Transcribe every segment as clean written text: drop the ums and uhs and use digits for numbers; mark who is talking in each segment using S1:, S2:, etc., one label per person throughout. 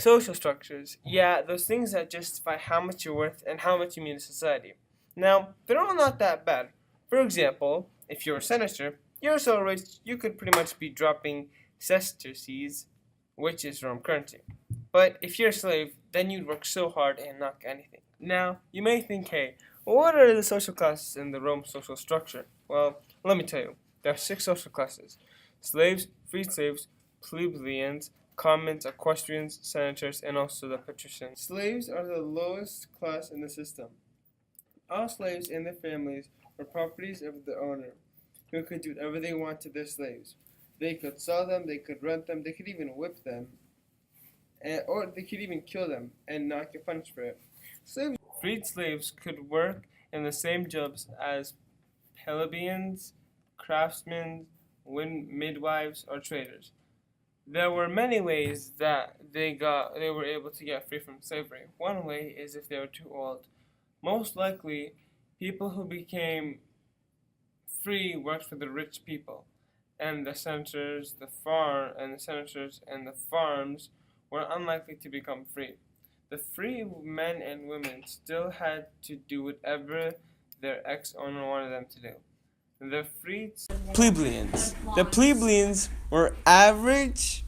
S1: Social structures. Yeah, those things that justify how much you're worth and how much you mean to society. Now, they're all not that bad. For example, if you're a senator, you're so rich you could pretty much be dropping sesterces, which is Rome currency. But if you're a slave, then you'd work so hard and not get anything. Now, you may think, hey, what are the social classes in the Rome social structure? Well, let me tell you. There are six social classes: slaves, free slaves, plebeians, commons, equestrians, senators, and also the patricians. Slaves are the lowest class in the system. All slaves and their families were properties of the owner, who could do whatever they want to their slaves. They could sell them, they could rent them, they could even whip them, or they could even kill them and not get punished for it. Freed slaves could work in the same jobs as plebeians, craftsmen, midwives, or traders. There were many ways that they were able to get free from slavery. One way is if they were too old. Most likely, people who became free worked for the rich people, and the senators, and the farms were unlikely to become free. The free men and women still had to do whatever their ex-owner wanted them to do. The freed plebeians. The plebeians were average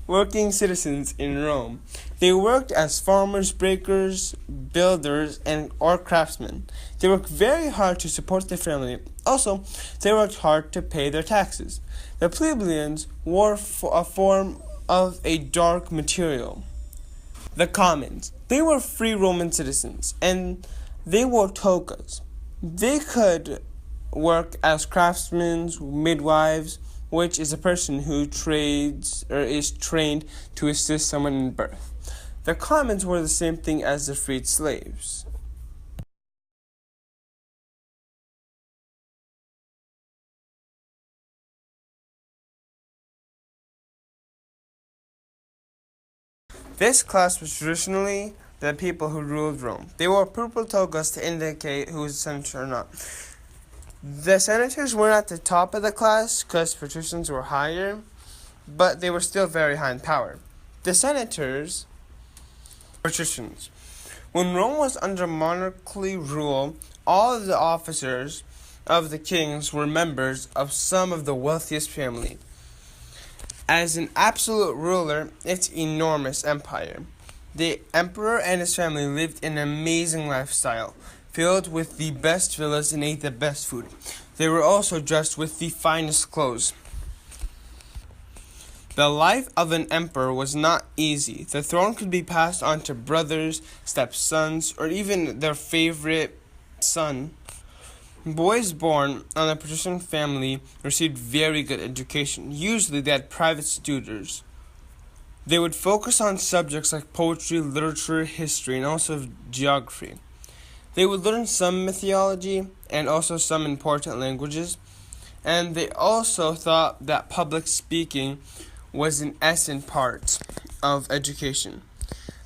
S1: working citizens in Rome. They worked as farmers, breakers, builders, or craftsmen. They worked very hard to support their family. Also, they worked hard to pay their taxes. The plebeians wore a form of a dark material. The commons. They were free Roman citizens, and they wore togas. They could work as craftsmen, midwives, which is a person who trades or is trained to assist someone in birth. The commons were the same thing as the freed slaves. This class was traditionally the people who ruled Rome. They wore purple togas to indicate who was a senator or not. The senators weren't at the top of the class because patricians were higher, but they were still very high in power. The senators, patricians. When Rome was under monarchy rule, all of the officers of the kings were members of some of the wealthiest family. As an absolute ruler, its enormous empire. The emperor and his family lived an amazing lifestyle, filled with the best villas and ate the best food. They were also dressed with the finest clothes. The life of an emperor was not easy. The throne could be passed on to brothers, stepsons, or even their favorite son. Boys born on a patrician family received very good education. Usually they had private tutors. They would focus on subjects like poetry, literature, history, and also geography. They would learn some mythology and also some important languages, and they also thought that public speaking was an essential part of education.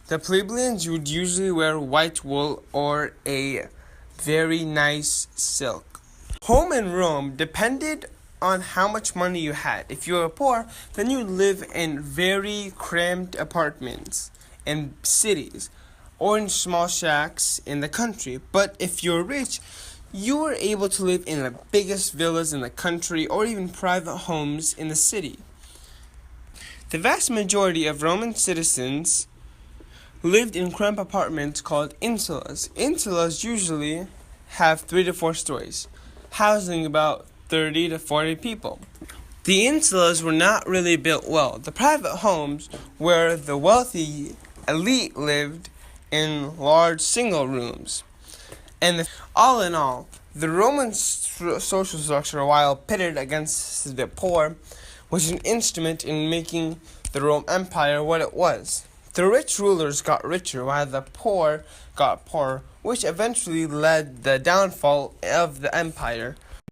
S1: The plebeians would usually wear white wool or a very nice silk. Home in Rome depended on how much money you had. If you were poor, then you live in very cramped apartments in cities or in small shacks in the country. But if you're rich, you were able to live in the biggest villas in the country or even private homes in the city. The vast majority of Roman citizens lived in cramped apartments called insulas. Insulas usually have 3 to 4 stories, housing about 30 to 40 people. The insulas were not really built well. The private homes where the wealthy elite lived in large single rooms. And all in all, the Roman social structure, while pitted against the poor, was an instrument in making the Roman Empire what it was. The rich rulers got richer while the poor got poorer, which eventually led the downfall of the empire.